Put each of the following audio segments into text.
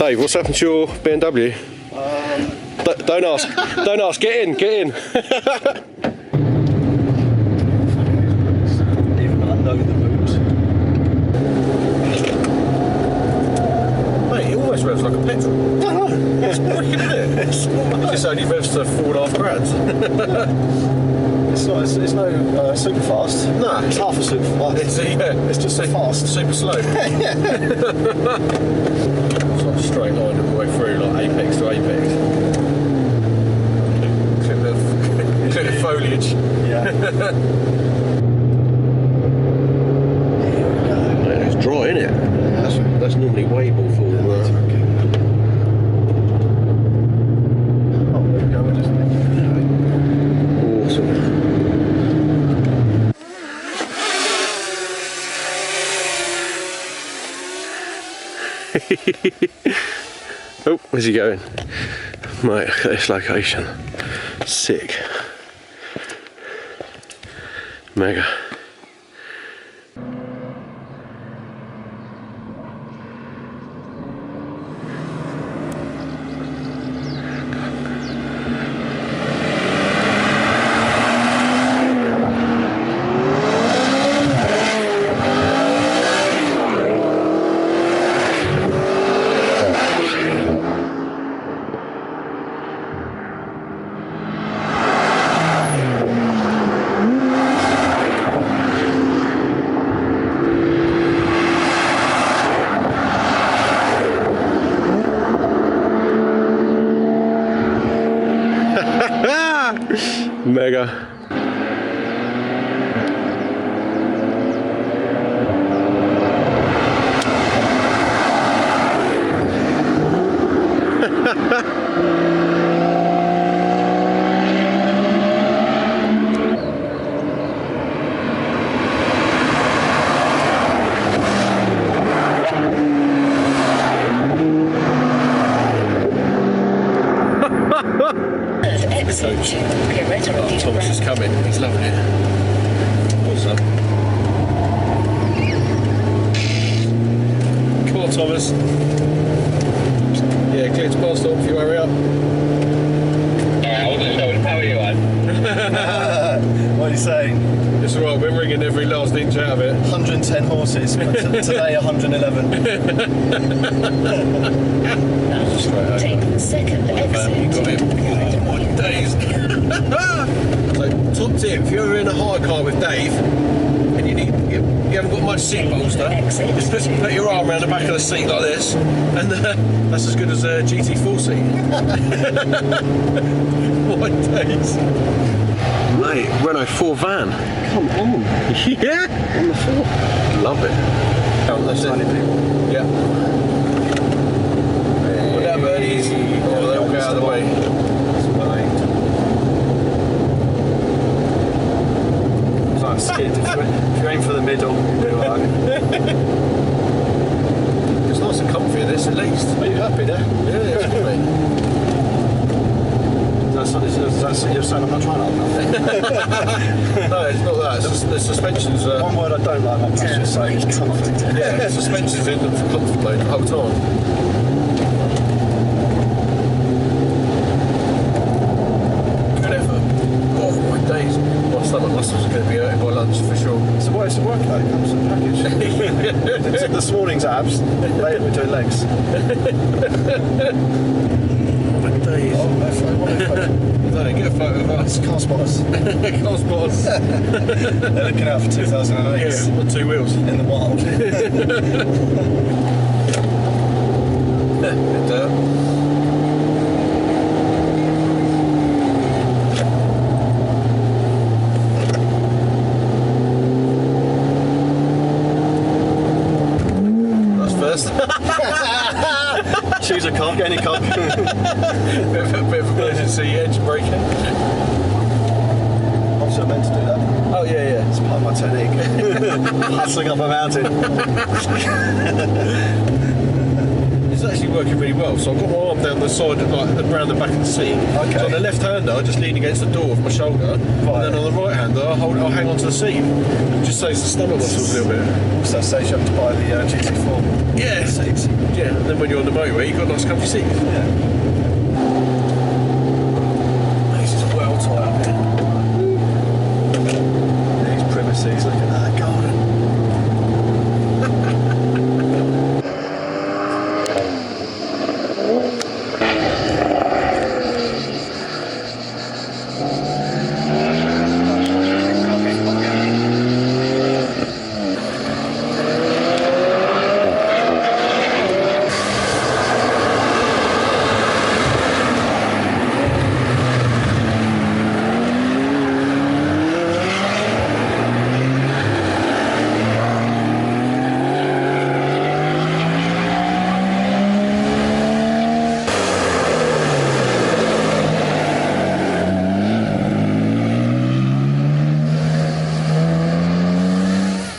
Dave, what's happened to your BMW? Don't ask. Don't ask. Get in. Even I know the moves. Mate, it almost revs like a petrol. I know. It's wicked, isn't it? It's only revs to 4.5 grand. It's not. It's no super fast. No, it's half a super fast. It's just so fast, super slow. It's like a straight line all the way through, like apex to apex. Clip the foliage. Yeah. It's dry, isn't it? Yeah, that's normally wable for. Oh, there we go. We're just Awesome. Oh, where's he going? Mate, look at this location. Sick. Mega. Mega. Thomas is coming, he's loving it. Awesome. Come on, Thomas. Yeah, clear to pass off if you hurry up. I wasn't sure. How are you, man? What are you saying? It's alright, we're wringing every last inch out of it. 110 horses, but today 111. Take the second exit. You got him. Oh my days. So, top tip, if you're in a hire car with Dave and you haven't got much seat bolster, just put your arm around the back of the seat like this, and that's as good as a GT4 seat. What days. Mate, Renault 4 van. Come on. Yeah. On the floor. Love it. That's it. Yeah. Put that birdies. Oh, they all go out of the way. It's like skid. If you aim for the middle, you're like... It's nice and comfy this at least. Are you happy there? Yeah, it's good, mate. That's you're saying I'm not trying to help nothing. No, it's not that. It's just, the suspension's... One word I don't like about that is just saying it's comfy. Yeah, the suspension's in for comfort mode the whole time. Good effort. Oh my days. My stomach muscles are going to be hurting by lunch for sure. So what is the workout? It comes in the package. This morning's abs, later we're doing legs. Days. Oh, no, Get a photo of us. car spotters. Car spots. They're looking out for 2008. Yeah, on 2 wheels. In the wild. That's first. Choose a cock, any cock. bit of emergency edge braking. Also meant to do that. Oh yeah. It's part of my technique. Hustling up a mountain. Is actually working really well. So I've got my arm down the side, like around the back of the seat. Okay. So on the left hander, I just lean against the door with my shoulder, and then on the right hander, I'll hang onto the seat. It just saves the stomach muscles a little bit. Also saves you up to buy the GT4 Yeah, seats. yeah. And then when you're on the motorway, you've got nice comfy seats. Yeah. This is well tight up here. These premises, look at that garden.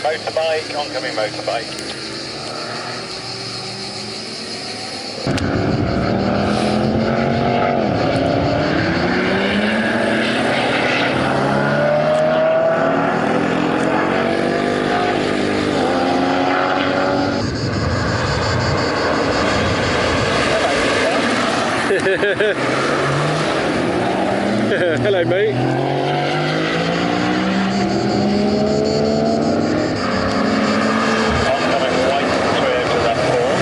Motorbike, oncoming motorbike. Hello, mate. Oncoming white clear to that 4.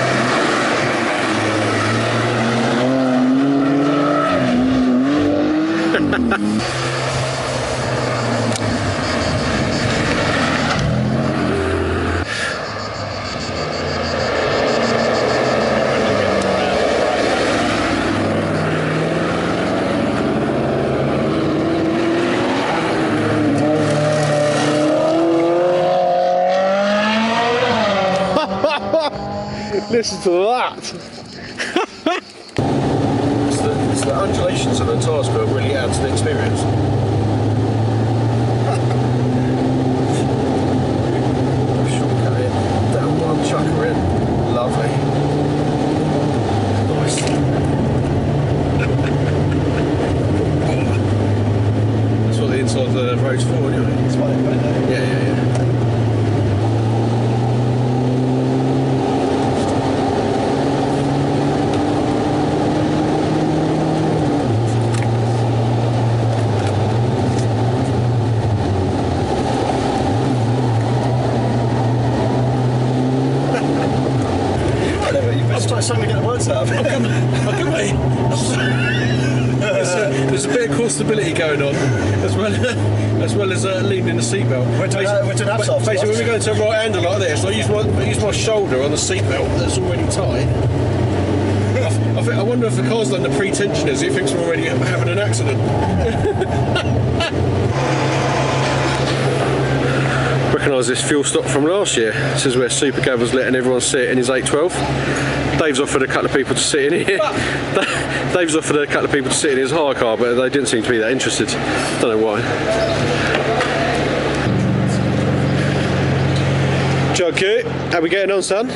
Listen to that. it's the undulations of the tyre spur really add to the experience. Shortcut in, down one, chucker in. Lovely. Nice. That's what the inside of the road's for, anyway. It's funny, isn't it? Yeah, yeah, yeah. I'm trying to get the words out of it. There's a bit of core stability going on, as well as leaning the seatbelt. We're doing abs Basically, when we go into a right hander like this, I use my shoulder on the seatbelt that's already tight. I wonder if the car's done the pre-tensioners. It thinks we're already having an accident. Recognise this fuel stop from last year. This is where SuperCars was letting everyone sit in his 812. Dave's offered a couple of people to sit in here. Dave's offered a couple of people to sit in his hire car, but they didn't seem to be that interested. Don't know why. Juggy, how we getting on, son?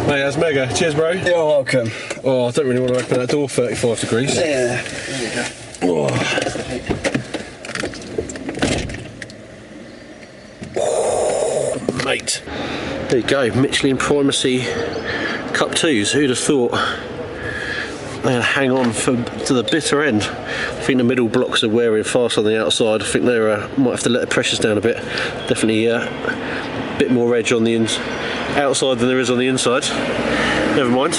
Mate, that's mega. Cheers, bro. You're welcome. Oh, I don't really want to open that door 35 degrees. Yeah. There you go. Oh. Mate. There you go, Michelin Primacy Cup 2s. Who'd have thought they'd hang on to the bitter end? I think the middle blocks are wearing fast on the outside. I think they might have to let the pressures down a bit. Definitely a bit more edge on the outside than there is on the inside. Never mind.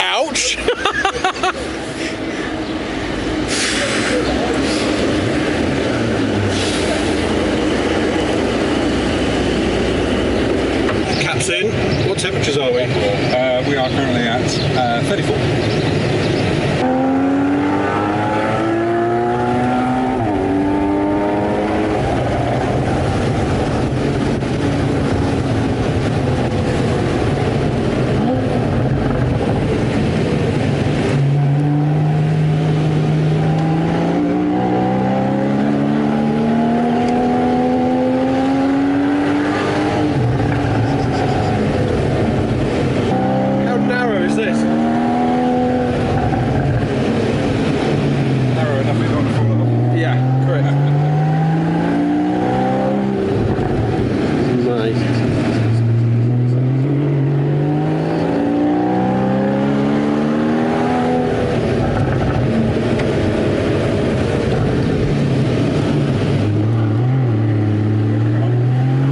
Ouch! Caps in. What temperatures are we? We are currently at 34. How narrow is this? Narrow enough, we don't want to fall off. Yeah, correct. Mate.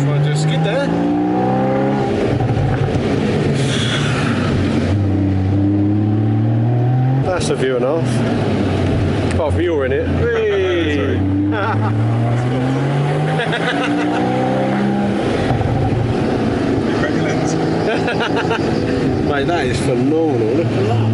Try and do a skid there. That's a view and a half. Apart from you're in it. Hey. Mate, that is phenomenal. Look at that.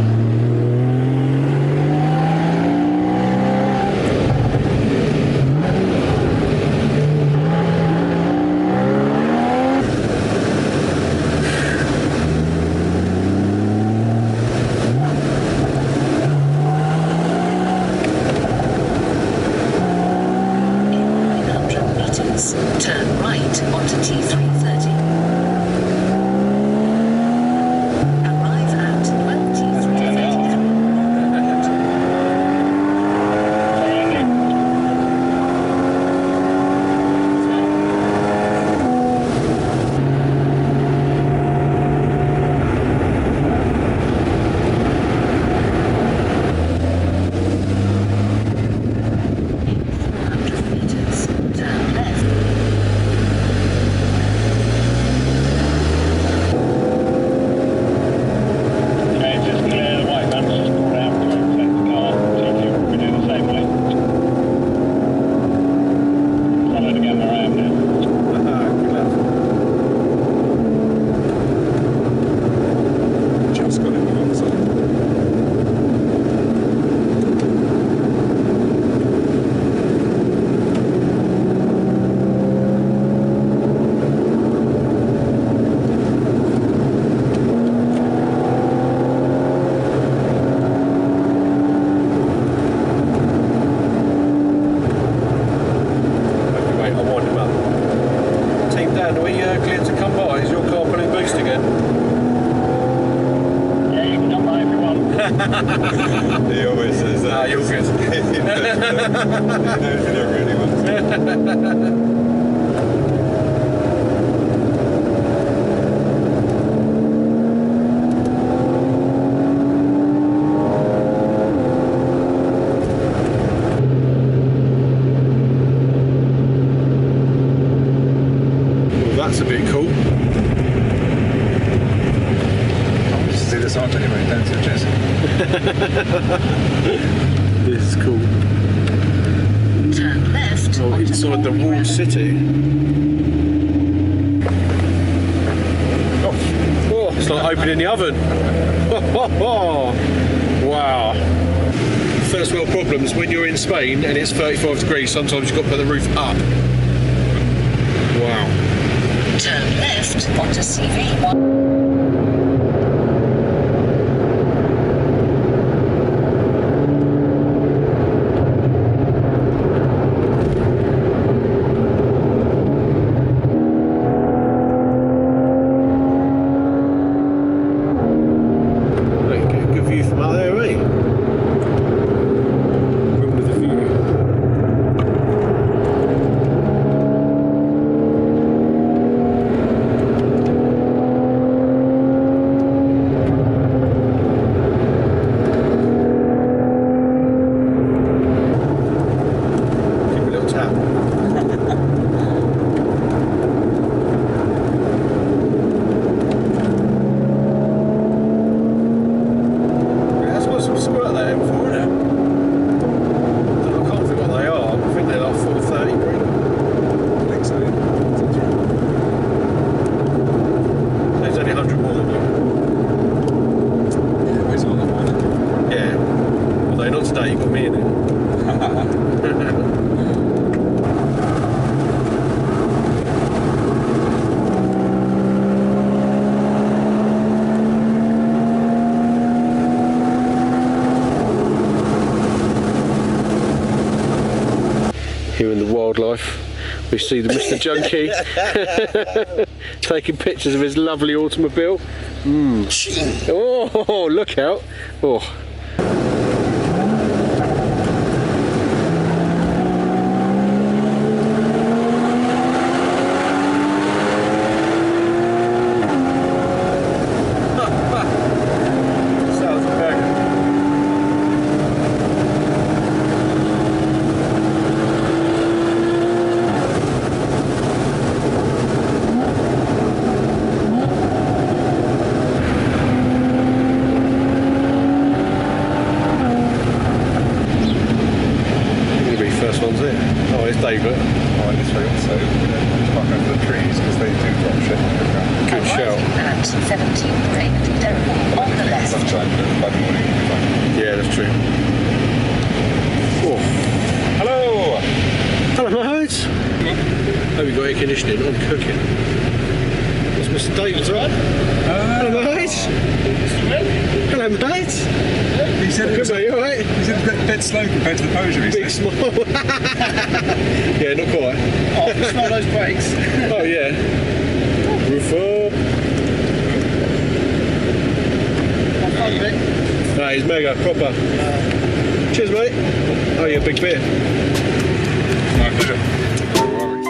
In 900 meters, turn right onto T330. Arrive at 12 T333. Meters, turn left. Okay, just clear the white vans, just go around to set the car. TQ, we do the same way. Follow it again where I am now. Just got it on the other side. Wait, I'll wind him up. Team Dan, are we clear to come by? Is your car pulling boost again? Yeah, you can come by if you want. He always says that. Ah, you're good. He knows he don't really want to. Well, that's a bit cool. Just do this on anyway, don't suggest. This is cool. Turn left Oh, onto inside the walled city. Oh, it's like opening the oven. Wow. First world problems when you're in Spain and it's 35 degrees, sometimes you've got to put the roof up. Wow. Turn left onto CV1. Right, get a good view from out there, eh? Room with a view. wildlife. We see the Mr. Junkie taking pictures of his lovely automobile. Oh, look out. Oh. David. Oh, and this way also, park over the trees because they do drop shit. Good shout. At 17 brake to Teruel on the left. Sunshine, by the morning. Yeah, that's true. Oh. Hello! Hello, mate. Hope you got air conditioning. I'm cooking. That's Mr. David's, right? Hello, mate. Hello, mate. He said Good, mate, you alright? He said it's a bit slow compared to the Peugeot, he Big said. smile. Yeah, not quite. Oh, smell those brakes. Oh, yeah. Roof up. Nah, he's mega, proper. Cheers, mate. Oh, yeah, big bit. My pleasure. No worries.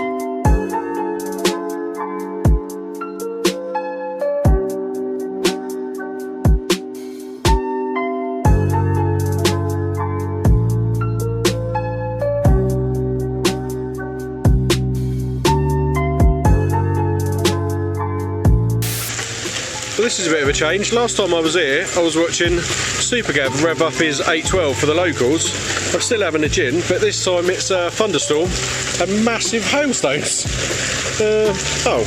Well, this is a bit of a change. Last time I was here, I was watching SuperCars rev up his 812 for the locals. I'm still having a gin, but this time it's a thunderstorm and massive hailstones. Oh,